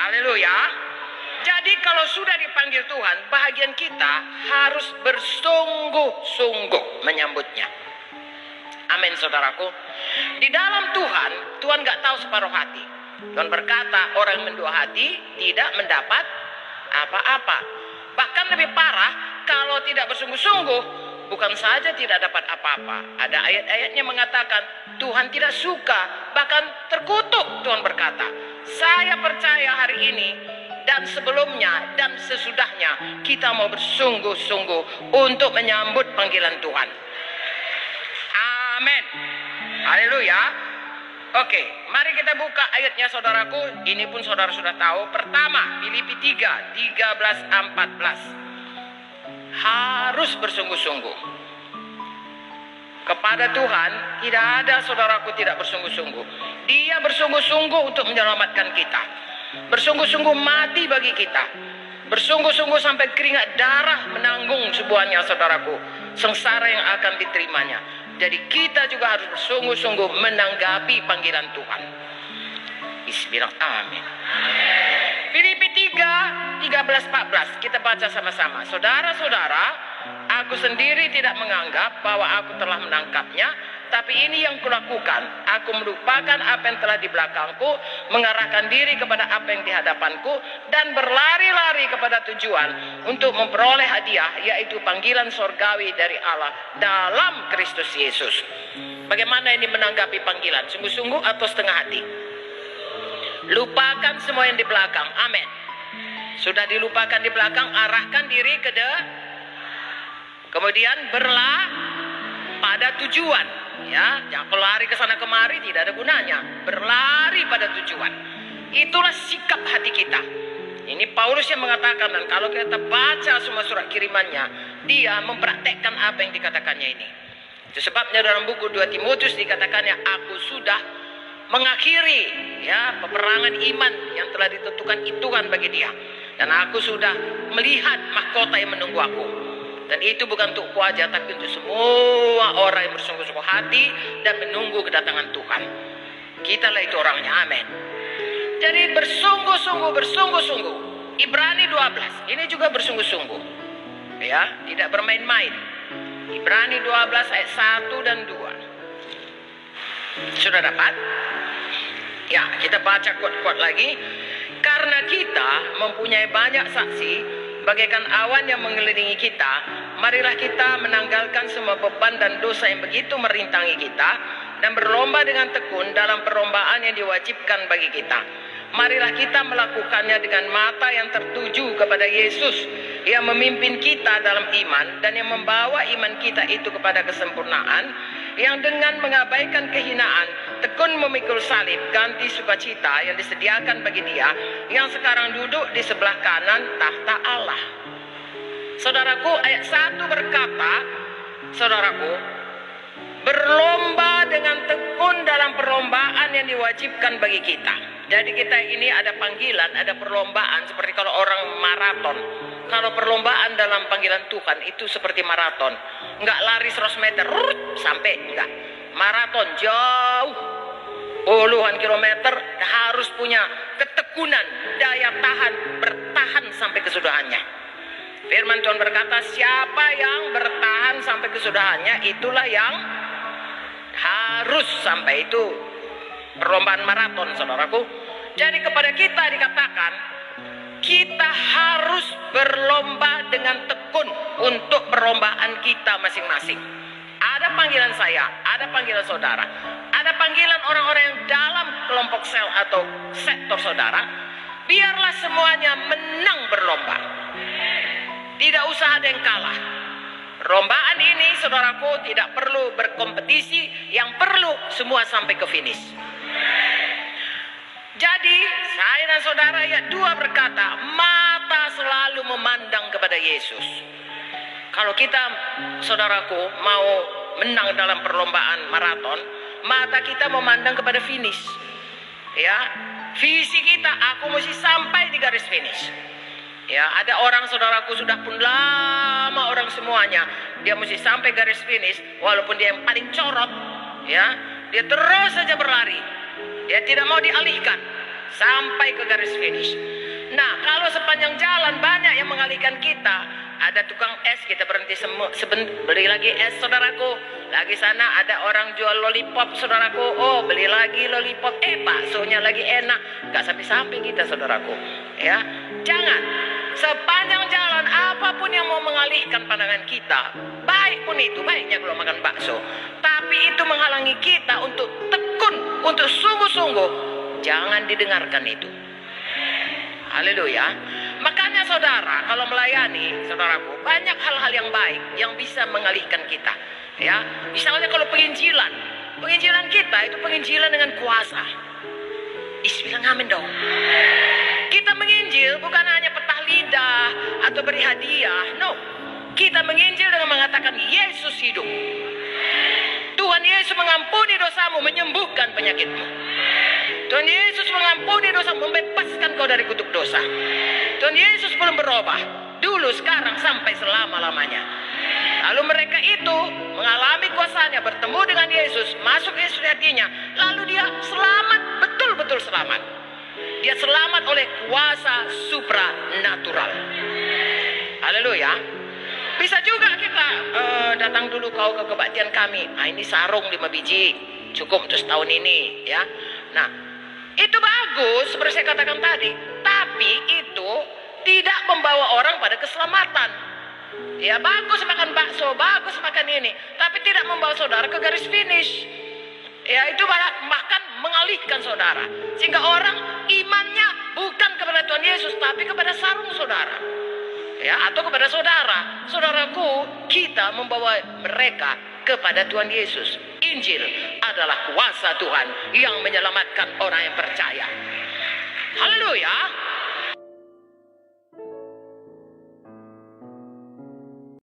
Haleluya. Jadi kalau sudah dipanggil Tuhan, bahagian kita harus bersungguh-sungguh menyambutnya. Amin, saudaraku. Di dalam Tuhan, Tuhan gak tahu separuh hati. Tuhan berkata, orang yang mendua hati tidak mendapat apa-apa. Bahkan lebih parah, kalau tidak bersungguh-sungguh, bukan saja tidak dapat apa-apa. Ada ayat-ayatnya mengatakan, Tuhan tidak suka, bahkan terkutuk. Tuhan berkata, saya percaya hari ini, dan sebelumnya dan sesudahnya kita mau bersungguh-sungguh untuk menyambut panggilan Tuhan. Amin. Haleluya. Oke, mari kita buka ayatnya, saudaraku. Ini pun saudara sudah tahu. Pertama, Filipi 3, 13-14. Harus bersungguh-sungguh. Kepada Tuhan tidak ada, saudaraku, tidak bersungguh-sungguh. Dia bersungguh-sungguh untuk menyelamatkan kita. Bersungguh-sungguh mati bagi kita. Bersungguh-sungguh sampai keringat darah menanggung sebuahnya, saudaraku, sengsara yang akan diterimanya. Jadi kita juga harus bersungguh-sungguh menanggapi panggilan Tuhan. Bismillah. Amin. Filipi 3, 13-14. Kita baca sama-sama. Saudara-saudara, aku sendiri tidak menganggap bahwa aku telah menangkapnya, tapi ini yang kulakukan. Aku melupakan apa yang telah di belakangku, mengarahkan diri kepada apa yang di hadapanku, dan berlari-lari kepada tujuan untuk memperoleh hadiah, yaitu panggilan sorgawi dari Allah dalam Kristus Yesus. Bagaimana ini menanggapi panggilan? Sungguh-sungguh atau setengah hati? Lupakan semua yang di belakang. Amin. Sudah dilupakan di belakang, arahkan diri ke kemudian pada tujuan. Ya, jangan pelari ke sana kemari, tidak ada gunanya. Berlari pada tujuan. Itulah sikap hati kita. Ini Paulus yang mengatakan, dan kalau kita baca semua surat kirimannya, dia mempraktekkan apa yang dikatakannya ini. Itu sebabnya dalam buku 2 Timotius dikatakannya, aku sudah mengakhiri peperangan iman yang telah ditentukan Tuhan bagi dia. Dan aku sudah melihat mahkota yang menunggu aku. Dan itu bukan untukku aja, tapi untuk semua orang yang bersungguh-sungguh hati dan menunggu kedatangan Tuhan. Kitalah itu orangnya. Amin. Jadi bersungguh-sungguh. Ibrani 12. Ini juga bersungguh-sungguh. Ya, tidak bermain-main. Ibrani 12 ayat 1 dan 2. Sudah dapat? Ya, kita baca quote-quote lagi. Karena kita mempunyai banyak saksi, bagaikan awan yang mengelilingi kita, marilah kita menanggalkan semua beban dan dosa yang begitu merintangi kita, dan berlomba dengan tekun dalam perlombaan yang diwajibkan bagi kita. Marilah kita melakukannya dengan mata yang tertuju kepada Yesus, yang memimpin kita dalam iman, dan yang membawa iman kita itu kepada kesempurnaan, yang dengan mengabaikan kehinaan, tekun memikul salib, ganti sukacita yang disediakan bagi dia, yang sekarang duduk di sebelah kanan tahta Allah. Saudaraku, ayat 1 berkata, saudaraku, berlomba dengan tekun dalam perlombaan yang diwajibkan bagi kita. Jadi kita ini ada panggilan, ada perlombaan, seperti kalau orang maraton. Kalau perlombaan dalam panggilan Tuhan itu seperti maraton. Enggak lari 100 meter, sampai enggak. Maraton jauh, puluhan kilometer, harus punya ketekunan, daya tahan, bertahan sampai kesudahannya. Firman Tuhan berkata, siapa yang bertahan sampai kesudahannya, itulah yang harus sampai itu. Perlombaan maraton, saudaraku. Jadi kepada kita dikatakan, kita harus berlomba dengan tekun untuk perlombaan kita masing-masing. Ada panggilan saya, ada panggilan saudara, ada panggilan orang-orang yang dalam kelompok sel atau sektor saudara. Biarlah semuanya menang berlomba. Tidak usah ada yang kalah. Perlombaan ini, saudaraku, tidak perlu berkompetisi, yang perlu semua sampai ke finish. Jadi, saya dan saudara ayat 2 berkata, mata selalu memandang kepada Yesus. Kalau kita, saudaraku, mau menang dalam perlombaan maraton, mata kita memandang kepada finish. Ya, visi kita, aku mesti sampai di garis finish. Ya, ada orang, saudaraku, sudah pun lama orang semuanya, dia mesti sampai garis finish, walaupun dia yang paling corot, ya, dia terus saja berlari. Dia tidak mau dialihkan. sampai ke garis finish. Nah, kalau sepanjang jalan banyak yang mengalihkan kita, ada tukang es, kita berhenti beli lagi es, saudaraku. Lagi sana ada orang jual lollipop, saudaraku. Oh, beli lagi lollipop. Baksonya lagi enak. Gak sampai-sampai kita, saudaraku. Ya, jangan. Sepanjang jalan apapun yang mau mengalihkan pandangan kita, baik pun itu, baiknya kalau makan bakso, tapi itu menghalangi kita untuk tekun, untuk sungguh-sungguh, jangan didengarkan itu. Haleluya. Makanya saudara, kalau melayani, saudaraku, banyak hal-hal yang baik yang bisa mengalihkan kita. Ya, misalnya kalau penginjilan kita itu penginjilan dengan kuasa. Bilang amin dong. Kita menginjil bukan hanya petah lidah atau beri hadiah. No, kita menginjil dengan mengatakan Yesus hidup. Tuhan Yesus mengampuni dosamu, menyembuhkan penyakitmu. Tuhan Yesus mengampuni dosa, membebaskan kau dari kutuk dosa. Tuhan Yesus belum berubah, dulu, sekarang, sampai selama-lamanya. Lalu mereka itu mengalami kuasanya, bertemu dengan Yesus, masuk Yesus di hatinya, lalu dia selamat, betul-betul selamat. Dia selamat oleh kuasa supranatural. Haleluya. Bisa juga kita datang dulu kau ke kebaktian kami. Ini sarung 5 biji, cukup untuk setahun ini, ya. Nah, itu bagus seperti saya katakan tadi, tapi itu tidak membawa orang pada keselamatan. Ya, bagus makan bakso, bagus makan ini, tapi tidak membawa saudara ke garis finish. Ya, itu bahkan mengalihkan saudara, sehingga orang imannya bukan kepada Tuhan Yesus, tapi kepada sarung saudara. Ya, atau kepada saudara. Saudaraku, kita membawa mereka kepada Tuhan Yesus. Injil adalah kuasa Tuhan yang menyelamatkan orang yang percaya. Haleluya.